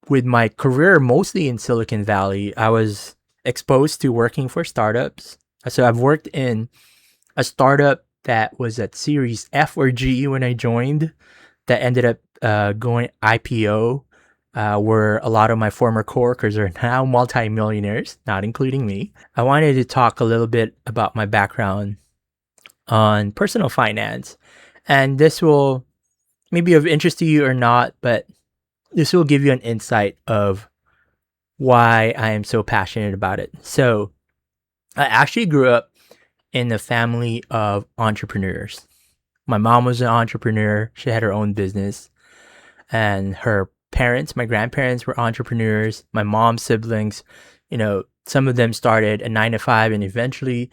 with my career mostly in Silicon Valley, I was exposed to working for startups. So I've worked in a startup that was at Series F or G when I joined, that ended up going IPO, where a lot of my former coworkers are now multimillionaires, not including me. I wanted to talk a little bit about my background on personal finance, and this will maybe of interest to you or not, but this will give you an insight of why I am so passionate about it. So, I actually grew up in a family of entrepreneurs. My mom was an entrepreneur. She had her own business, and her parents, my grandparents, were entrepreneurs. My mom's siblings, some of them started a 9 to 5 and eventually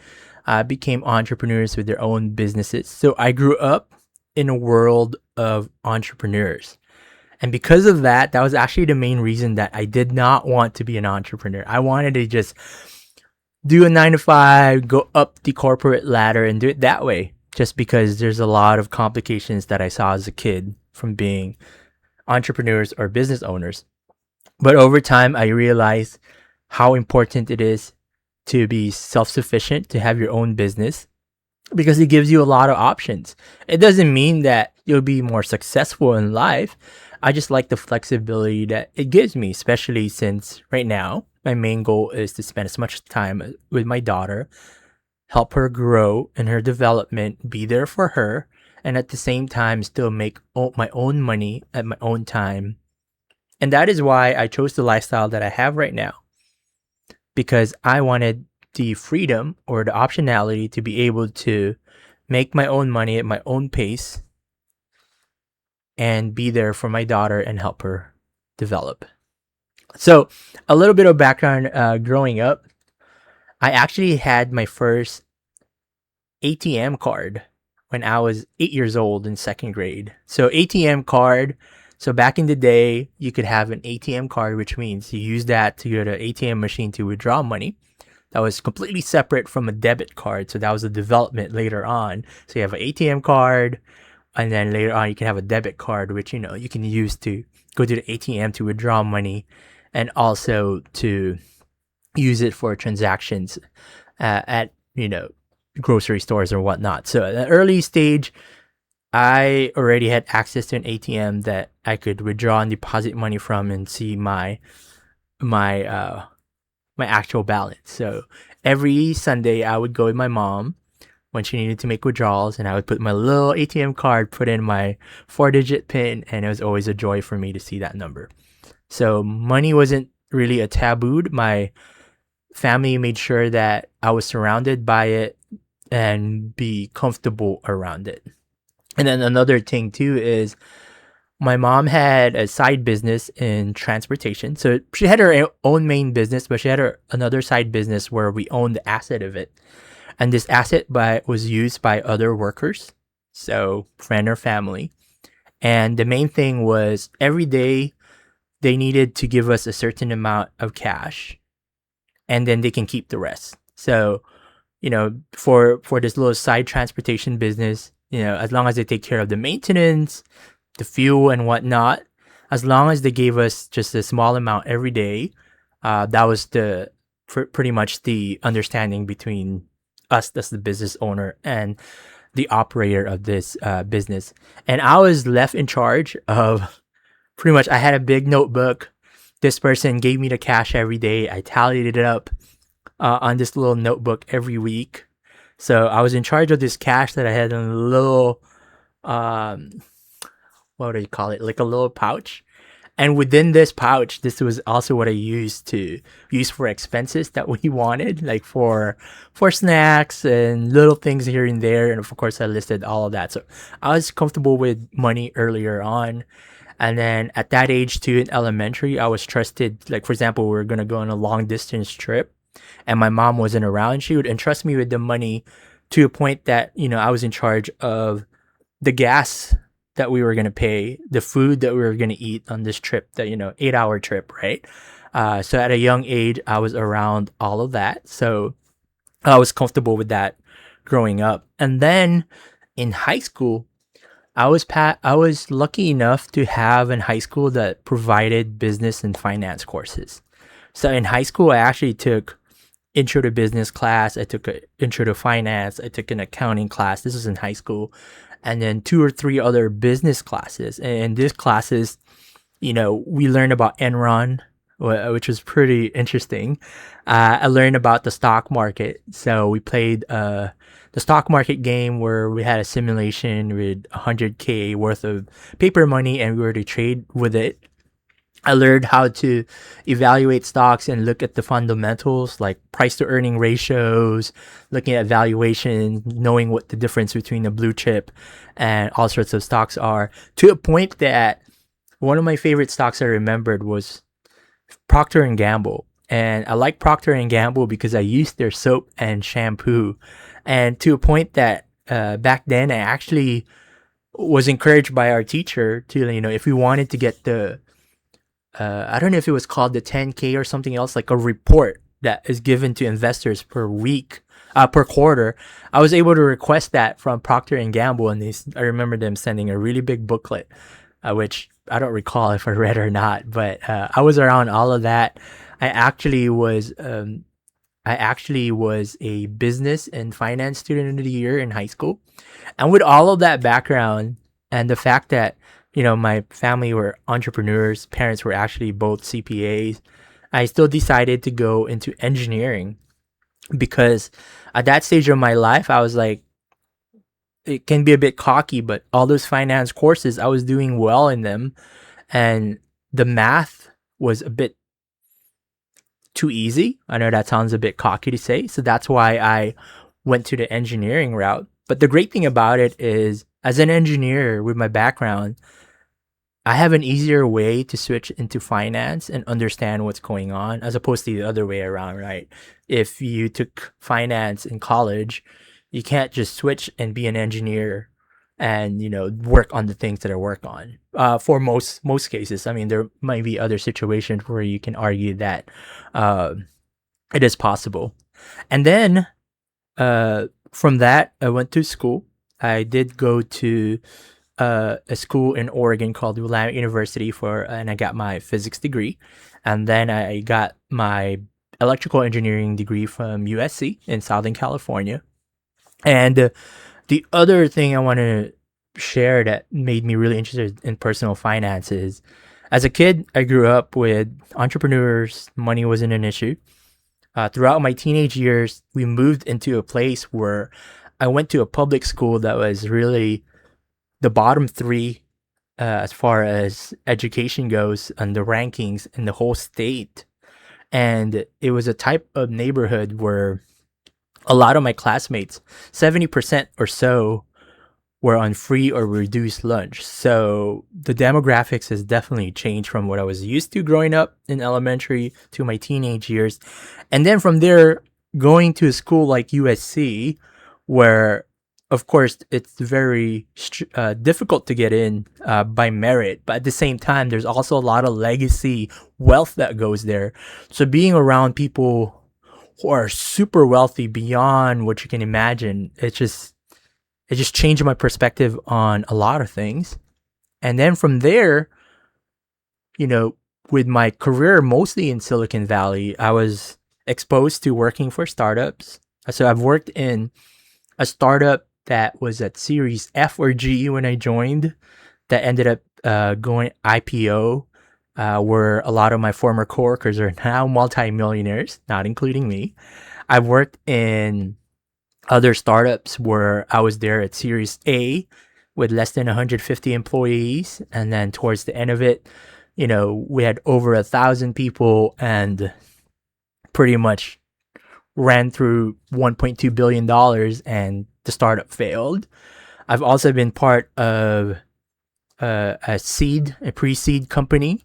became entrepreneurs with their own businesses. So I grew up in a world of entrepreneurs. And because of that, that was actually the main reason that I did not want to be an entrepreneur. I wanted to just do a 9 to 5, go up the corporate ladder and do it that way. Just because there's a lot of complications that I saw as a kid from being entrepreneurs or business owners. But over time, I realized how important it is to be self-sufficient, to have your own business, because it gives you a lot of options. It doesn't mean that you'll be more successful in life. I just like the flexibility that it gives me, especially since right now, my main goal is to spend as much time with my daughter, help her grow in her development, be there for her, and at the same time still make my own money at my own time. And that is why I chose the lifestyle that I have right now, because I wanted the freedom or the optionality to be able to make my own money at my own pace and be there for my daughter and help her develop. So, a little bit of background. Growing up, I actually had my first ATM card when I was 8 years old in second grade. So ATM card. So back in the day, you could have an ATM card, which means you use that to go to an ATM machine to withdraw money. That was completely separate from a debit card. So that was a development later on. So you have an ATM card, and then later on you can have a debit card, which you can use to go to the ATM to withdraw money, and also to use it for transactions at grocery stores or whatnot. So at an early stage, I already had access to an ATM that I could withdraw and deposit money from and see my actual balance. So every Sunday, I would go with my mom when she needed to make withdrawals, and I would put my little ATM card, put in my 4-digit PIN, and it was always a joy for me to see that number. So money wasn't really a taboo. My family made sure that I was surrounded by it and be comfortable around it. And then another thing too is my mom had a side business in transportation. So she had her own main business, but she had another side business where we owned the asset of it. And this asset was used by other workers, so friend or family. And the main thing was every day they needed to give us a certain amount of cash, and then they can keep the rest. So, for this little side transportation business, as long as they take care of the maintenance, the fuel and whatnot, as long as they gave us just a small amount every day, that was pretty much the understanding between us as the business owner and the operator of this business. And I was left in charge of pretty much, I had a big notebook. This person gave me the cash every day. I tallied it up on this little notebook every week. So I was in charge of this cash that I had in a little, what do you call it? Like a little pouch. And within this pouch, this was also what I used for expenses that we wanted, like for snacks and little things here and there. And of course, I listed all of that. So I was comfortable with money earlier on. And then at that age too, in elementary, I was trusted. Like, for example, we were going to go on a long distance trip and my mom wasn't around. She would entrust me with the money to a point that, I was in charge of the gas that we were going to pay, the food that we were going to eat on this trip, that 8-hour trip, right? So at a young age, I was around all of that. So I was comfortable with that growing up. And then in high school, I was lucky enough to have in high school that provided business and finance courses. So in high school, I actually took intro to business class. I took an intro to finance. I took an accounting class. This was in high school, and then two or three other business classes. And these classes, we learned about Enron, which was pretty interesting. I learned about the stock market. So we played the stock market game where we had a simulation with 100K worth of paper money and we were to trade with it. I learned how to evaluate stocks and look at the fundamentals like price to earning ratios, looking at valuation, knowing what the difference between a blue chip and all sorts of stocks are, to a point that one of my favorite stocks I remembered was Procter and Gamble. And I like Procter and Gamble because I used their soap and shampoo. And to a point that back then I actually was encouraged by our teacher to, if we wanted to get the I don't know if it was called the 10K or something else, like a report that is given to investors per week, per quarter. I was able to request that from Procter and Gamble, and I remember them sending a really big booklet, which I don't recall if I read or not, but I was around all of that. I actually was a business and finance student of the year in high school, and with all of that background and the fact that my family were entrepreneurs, parents were actually both CPAs, I still decided to go into engineering because at that stage of my life, I was like, it can be a bit cocky, but all those finance courses, I was doing well in them. And the math was a bit too easy. I know that sounds a bit cocky to say. So that's why I went to the engineering route. But the great thing about it is, as an engineer with my background, I have an easier way to switch into finance and understand what's going on as opposed to the other way around, right? If you took finance in college, you can't just switch and be an engineer and work on the things that I work on. For most cases, I mean, there might be other situations where you can argue that uh, it is possible. And then from that, I went to school. I did go to a school in Oregon called Willamette University and I got my physics degree, and then I got my electrical engineering degree from USC in Southern California. And the other thing I want to share that made me really interested in personal finances. As a kid, I grew up with entrepreneurs. Money wasn't an issue. Throughout my teenage years, we moved into a place where I went to a public school that was really the bottom three as far as education goes on the rankings in the whole state. And it was a type of neighborhood where a lot of my classmates, 70% or so, were on free or reduced lunch. So the demographics has definitely changed from what I was used to growing up in elementary to my teenage years. And then from there, going to a school like USC, where of course it's very difficult to get in by merit, but at the same time, there's also a lot of legacy wealth that goes there. So being around people who are super wealthy beyond what you can imagine, it just changed my perspective on a lot of things. And then from there, with my career mostly in Silicon Valley, I was exposed to working for startups. So I've worked in a startup that was at Series F or G when I joined, that ended up going IPO, where a lot of my former coworkers are now multimillionaires, not including me. I've worked in other startups where I was there at Series A with less than 150 employees. And then towards the end of it, we had over 1,000 people and pretty much ran through $1.2 billion and the startup failed. I've also been part of a pre-seed company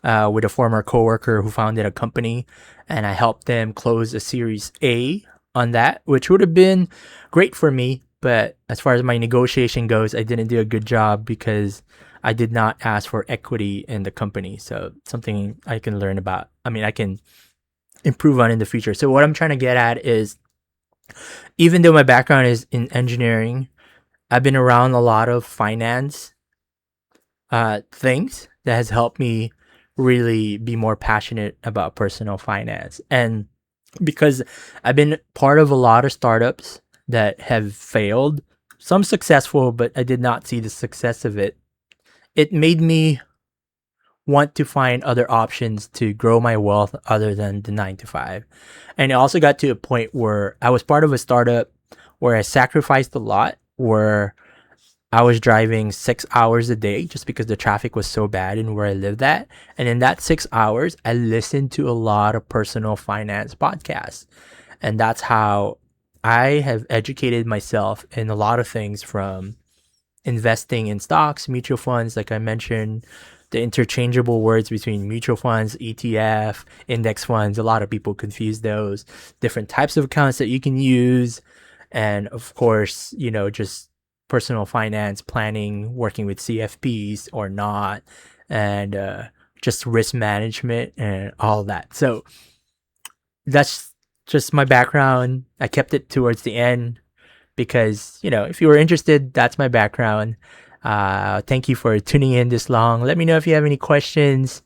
with a former coworker who founded a company, and I helped them close a Series A on that, which would have been great for me. But as far as my negotiation goes, I didn't do a good job because I did not ask for equity in the company. So something I can learn about. I mean, I can improve on in the future. So what I'm trying to get at is, even though my background is in engineering, I've been around a lot of finance things that has helped me really be more passionate about personal finance. And because I've been part of a lot of startups that have failed, some successful, but I did not see the success of it. It made me want to find other options to grow my wealth other than the 9 to 5. And it also got to a point where I was part of a startup where I sacrificed a lot, where I was driving 6 hours a day just because the traffic was so bad in where I lived at. And in that 6 hours, I listened to a lot of personal finance podcasts. And that's how I have educated myself in a lot of things, from investing in stocks, mutual funds, like I mentioned, the interchangeable words between mutual funds, ETF, index funds. A lot of people confuse those, different types of accounts that you can use. And of course, just personal finance planning, working with CFPs or not, and just risk management and all that. So that's just my background. I kept it towards the end because, if you were interested, that's my background. Thank you for tuning in this long. Let me know if you have any questions.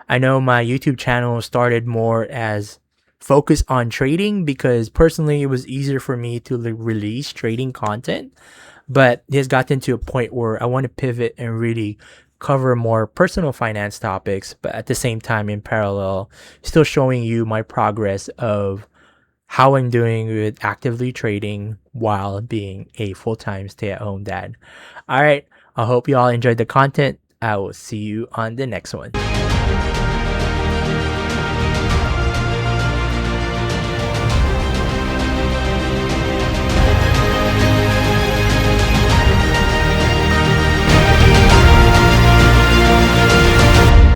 I know my YouTube channel started more as focus on trading because personally it was easier for me to release trading content, but it has gotten to a point where I want to pivot and really cover more personal finance topics, but at the same time, in parallel, still showing you my progress of how I'm doing with actively trading while being a full-time stay-at-home dad. All right. I hope you all enjoyed the content. I will see you on the next one.